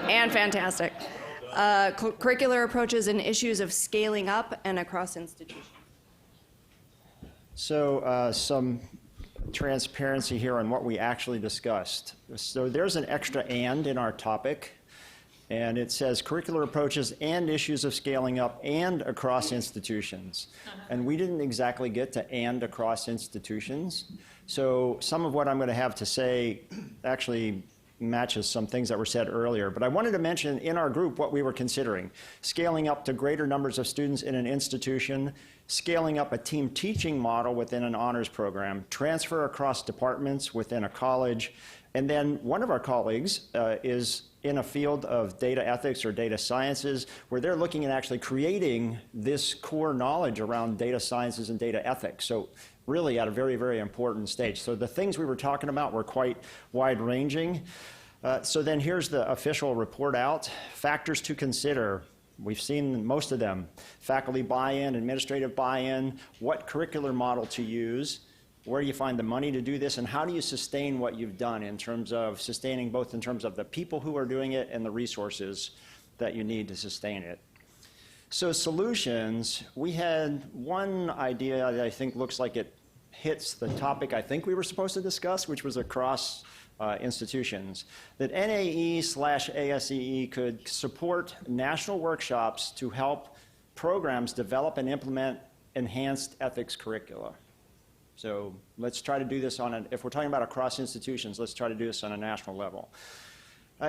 And fantastic. Curricular approaches and issues of scaling up and across institutions. So some transparency here on what we actually discussed. So there's an extra "and" in our topic, and it says curricular approaches and issues of scaling up and across institutions. And we didn't exactly get to "and" across institutions. So some of what I'm going to have to say actually matches some things that were said earlier. But I wanted to mention in our group what we were considering: scaling up to greater numbers of students in an institution, scaling up a team teaching model within an honors program, transfer across departments within a college, and then one of our colleagues is in a field of data ethics or data sciences, where they're looking at actually creating this core knowledge around data sciences and data ethics. So really at a very, very important stage. So the things we were talking about were quite wide-ranging. So then here's the official report out. Factors to consider. We've seen most of them. Faculty buy-in, administrative buy-in, what curricular model to use, where do you find the money to do this, and how do you sustain what you've done in terms of sustaining both in terms of the people who are doing it and the resources that you need to sustain it. So solutions, we had one idea that I think looks like it hits the topic I think we were supposed to discuss, which was across institutions, that NAE/ASEE could support national workshops to help programs develop and implement enhanced ethics curricula. So let's try to do this if we're talking about across institutions, let's try to do this on a national level.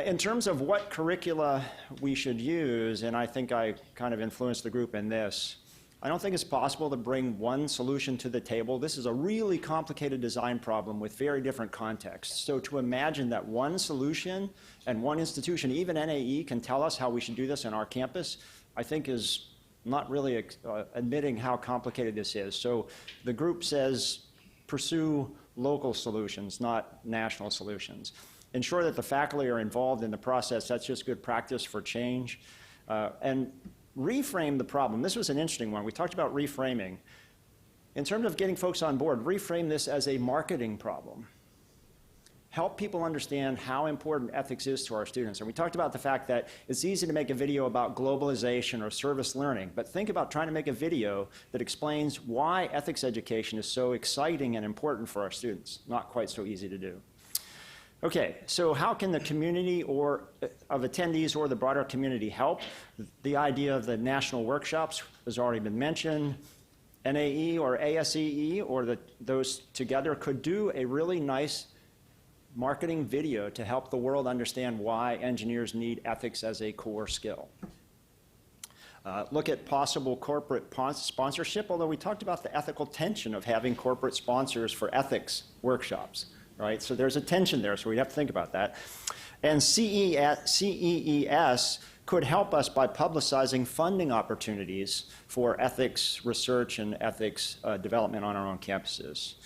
In terms of what curricula we should use, and I think I kind of influenced the group in this, I don't think it's possible to bring one solution to the table. This is a really complicated design problem with very different contexts. So to imagine that one solution and one institution, even NAE, can tell us how we should do this on our campus, I think is not really admitting how complicated this is. So the group says pursue local solutions, not national solutions. Ensure that the faculty are involved in the process. That's just good practice for change. And reframe the problem. This was an interesting one. We talked about reframing. In terms of getting folks on board, reframe this as a marketing problem. Help people understand how important ethics is to our students. And we talked about the fact that it's easy to make a video about globalization or service learning, but think about trying to make a video that explains why ethics education is so exciting and important for our students. Not quite so easy to do. Okay, so how can the community of attendees or the broader community help? The idea of the national workshops has already been mentioned. NAE or ASEE or those together could do a really nice marketing video to help the world understand why engineers need ethics as a core skill. Look at possible corporate sponsorship, although we talked about the ethical tension of having corporate sponsors for ethics workshops. Right? So there's a tension there, so we have to think about that. And CEES could help us by publicizing funding opportunities for ethics research and ethics development on our own campuses.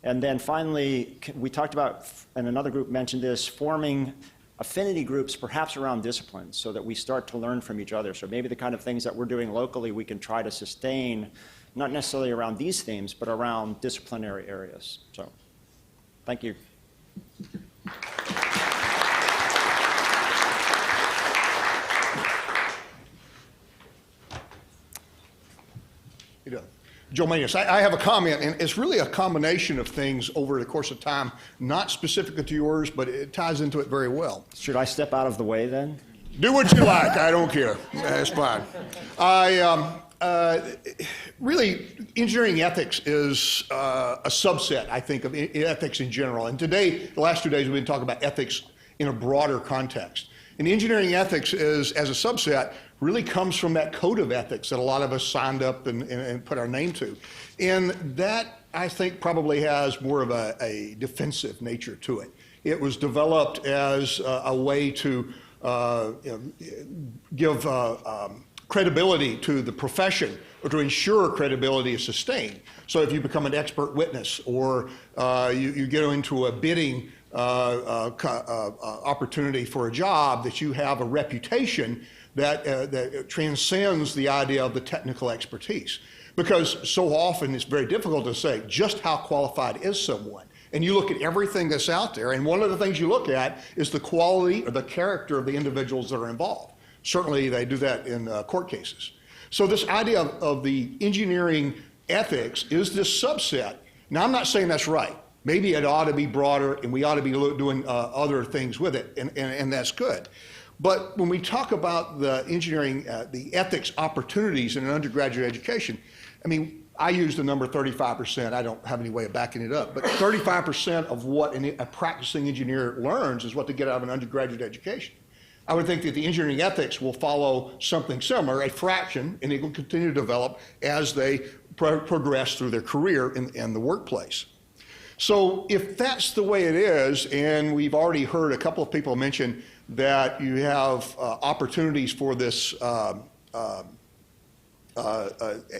And then finally, we talked about, and another group mentioned this, forming affinity groups perhaps around disciplines so that we start to learn from each other. So maybe the kind of things that we're doing locally we can try to sustain, not necessarily around these themes, but around disciplinary areas. So. Thank you. You doing? Joe Manius. I have a comment, and it's really a combination of things over the course of time, not specific to yours, but it ties into it very well. Should I step out of the way then? Do what you like. I don't care. That's fine. Really, engineering ethics is a subset, I think, of ethics in general. And today, the last 2 days, we've been talking about ethics in a broader context. And engineering ethics is, as a subset, really comes from that code of ethics that a lot of us signed up and put our name to. And that, I think, probably has more of a defensive nature to it. It was developed as a way to give credibility to the profession, or to ensure credibility is sustained. So if you become an expert witness, or you get into a bidding opportunity for a job, that you have a reputation that transcends the idea of the technical expertise. Because so often it's very difficult to say just how qualified is someone. And you look at everything that's out there, and one of the things you look at is the quality or the character of the individuals that are involved. Certainly, they do that in court cases. So this idea of the engineering ethics is this subset. Now, I'm not saying that's right. Maybe it ought to be broader, and we ought to be doing other things with it, and that's good. But when we talk about the engineering, the ethics opportunities in an undergraduate education, I mean, I use the number 35%. I don't have any way of backing it up, but 35% of what a practicing engineer learns is what they get out of an undergraduate education. I would think that the engineering ethics will follow something similar, a fraction, and it will continue to develop as they progress through their career in the workplace. So if that's the way it is, and we've already heard a couple of people mention that you have opportunities for this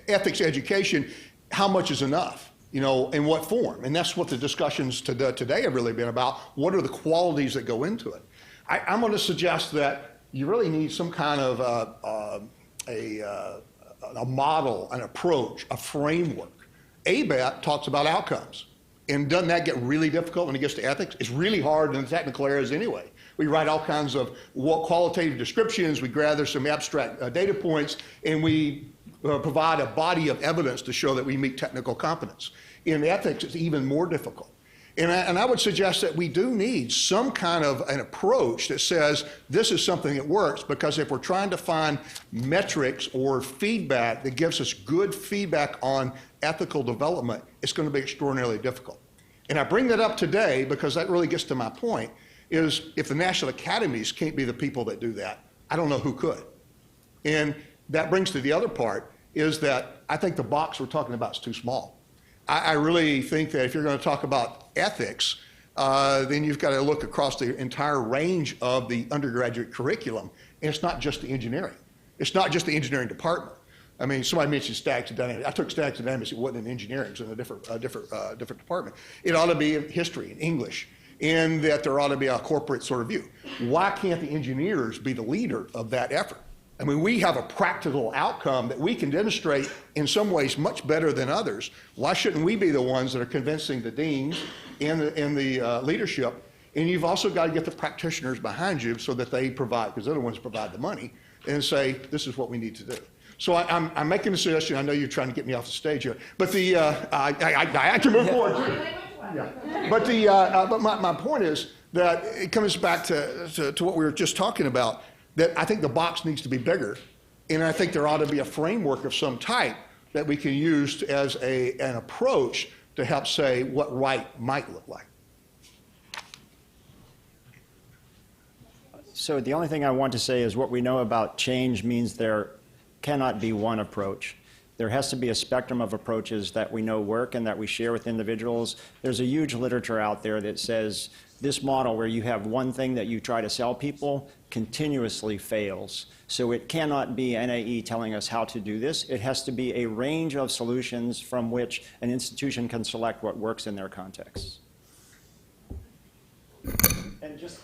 ethics education, how much is enough? You know, in what form? And that's what the discussions today have really been about. What are the qualities that go into it? I'm going to suggest that you really need some kind of a model, an approach, a framework. ABET talks about outcomes. And doesn't that get really difficult when it gets to ethics? It's really hard in the technical areas anyway. We write all kinds of qualitative descriptions, we gather some abstract data points, and we provide a body of evidence to show that we meet technical competence. In ethics, it's even more difficult. And I would suggest that we do need some kind of an approach that says this is something that works, because if we're trying to find metrics or feedback that gives us good feedback on ethical development, it's going to be extraordinarily difficult. And I bring that up today because that really gets to my point, is if the national academies can't be the people that do that, I don't know who could. And that brings to the other part, is that I think the box we're talking about is too small. I really think that if you're going to talk about ethics, then you've got to look across the entire range of the undergraduate curriculum. And it's not just the engineering. It's not just the engineering department. I mean, somebody mentioned statistics and dynamics. I took statistics and dynamics. It wasn't in engineering. It was in a different department. It ought to be in history and English, and that there ought to be a corporate sort of view. Why can't the engineers be the leader of that effort? I mean, we have a practical outcome that we can demonstrate in some ways much better than others. Why shouldn't we be the ones that are convincing the deans and the leadership? And you've also got to get the practitioners behind you so that they provide, because they're the ones who provide the money, and say, this is what we need to do. So I'm making a suggestion. I know you're trying to get me off the stage here, but I can move forward too. Yeah. But my point is that it comes back to what we were just talking about, that I think the box needs to be bigger, and I think there ought to be a framework of some type that we can use as an approach to help say what right might look like. So the only thing I want to say is what we know about change means there cannot be one approach. There has to be a spectrum of approaches that we know work and that we share with individuals. There's a huge literature out there that says this model where you have one thing that you try to sell people continuously fails. So it cannot be NAE telling us how to do this. It has to be a range of solutions from which an institution can select what works in their context. And just